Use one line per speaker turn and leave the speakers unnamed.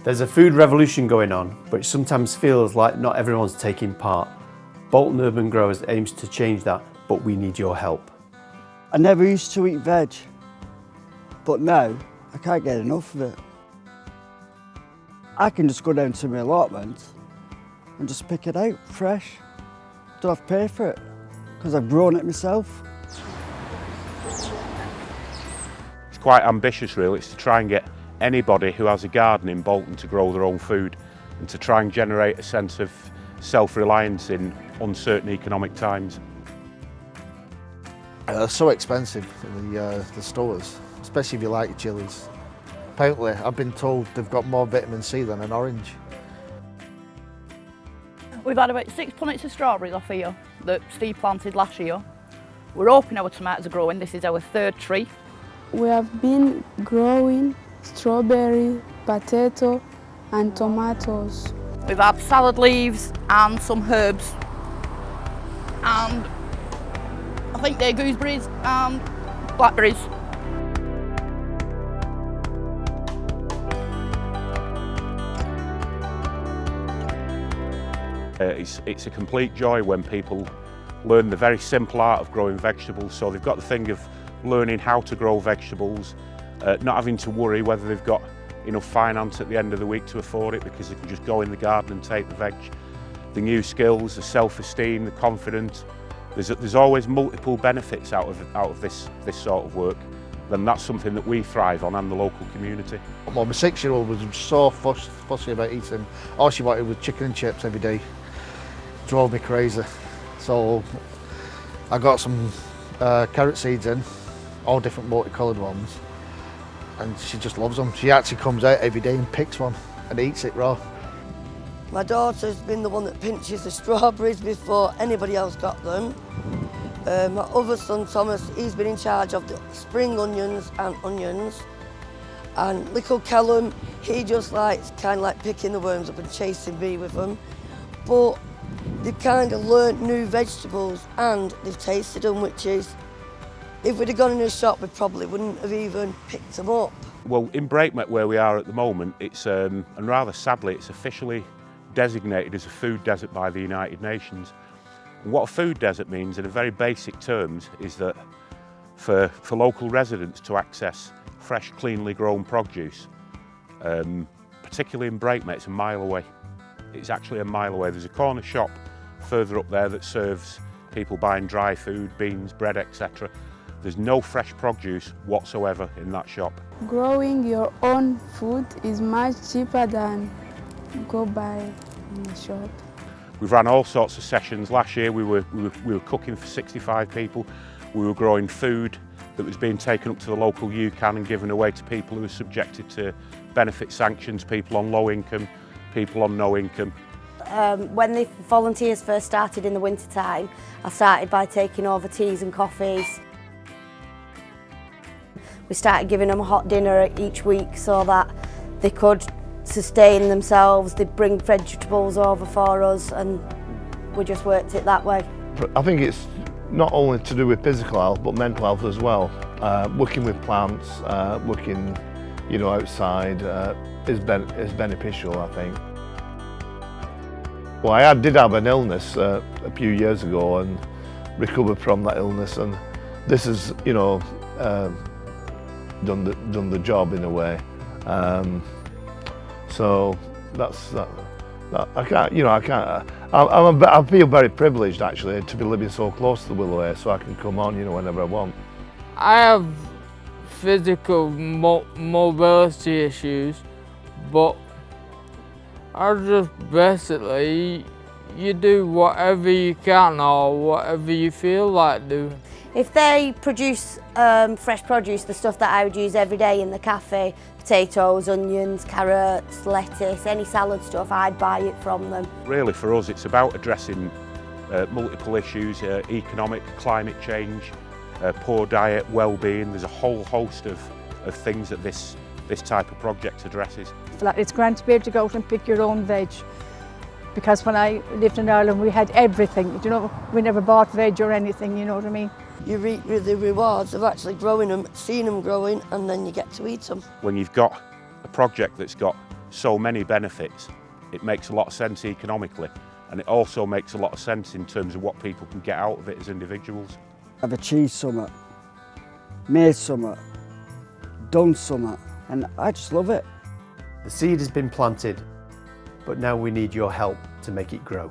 There's a food revolution going on, but it sometimes feels like not everyone's taking part. Bolton Urban Growers aims to change that, but we need your help.
I never used to eat veg, but now I can't get enough of it. I can just go down to my allotment and just pick it out fresh. Don't have to pay for it, because I've grown it myself.
It's quite ambitious really, it's to try and get anybody who has a garden in Bolton to grow their own food and to try and generate a sense of self-reliance in uncertain economic times.
They're so expensive in the stores, especially if you like your chilies. Apparently, I've been told they've got more vitamin C than an orange.
We've had about 6 punnets of strawberries off here that Steve planted last year. We're hoping our tomatoes are growing. This is our 3rd tree.
We have been growing strawberry, potato and tomatoes.
We've had salad leaves and some herbs, and I think they're gooseberries and blackberries.
It's a complete joy when people learn the very simple art of growing vegetables. So they've got the thing of learning how to grow vegetables, not having to worry whether they've got enough finance at the end of the week to afford it, because they can just go in the garden and take the veg. The new skills, the self-esteem, the confidence. There's always multiple benefits out of this sort of work. Then that's something that we thrive on, and the local community.
Well, my 6-year-old was so fussy about eating. All she wanted was chicken and chips every day. Drove me crazy. So I got some carrot seeds in, all different multicoloured ones, and she just loves them. She actually comes out every day and picks one and eats it raw.
My daughter's been the one that pinches the strawberries before anybody else got them. My other son, Thomas, he's been in charge of the spring onions and onions. And little Callum, he just likes kind of like picking the worms up and chasing me with them. But they've kind of learnt new vegetables and they've tasted them, which is, if we'd have gone in a shop, we probably wouldn't have even picked them up.
Well, in Breakmet, where we are at the moment, it's and rather sadly, it's officially designated as a food desert by the United Nations. And what a food desert means, in a very basic terms, is that for local residents to access fresh, cleanly grown produce, particularly in Breakmet, it's a mile away. It's actually a mile away. There's a corner shop further up there that serves people buying dry food, beans, bread, etc. There's no fresh produce whatsoever in that shop.
Growing your own food is much cheaper than go buy in the shop.
We've run all sorts of sessions. Last year we were cooking for 65 people. We were growing food that was being taken up to the local UCAN and given away to people who were subjected to benefit sanctions, people on low income, people on no income.
When the volunteers first started in the winter time, I started by taking over teas and coffees. We started giving them a hot dinner each week so that they could sustain themselves. They'd bring vegetables over for us and we just worked it that way.
I think it's not only to do with physical health but mental health as well. Working with plants, working outside is beneficial, I think. Well, I did have an illness a few years ago and recovered from that illness, and this has done the job in a way. So that's that. I feel very privileged actually to be living so close to the Willoway, so I can come on, whenever I want.
I have physical mobility issues, but I just basically, you do whatever you can or whatever you feel like doing.
If they produce fresh produce, the stuff that I would use every day in the cafe, potatoes, onions, carrots, lettuce, any salad stuff, I'd buy it from them.
Really for us it's about addressing multiple issues, economic, climate change, poor diet, well-being. There's a whole host of things that this type of project addresses.
It's grand to be able to go out and pick your own veg, because when I lived in Ireland we had everything, we never bought veg or anything, you know what I mean?
You reap the rewards of actually growing them, seeing them growing, and then you get to eat them.
When you've got a project that's got so many benefits. It makes a lot of sense economically, and it also makes a lot of sense in terms of what people can get out of it as individuals.
I've achieved something, made something, done something, and I just love it.
The seed has been planted, but now we need your help to make it grow.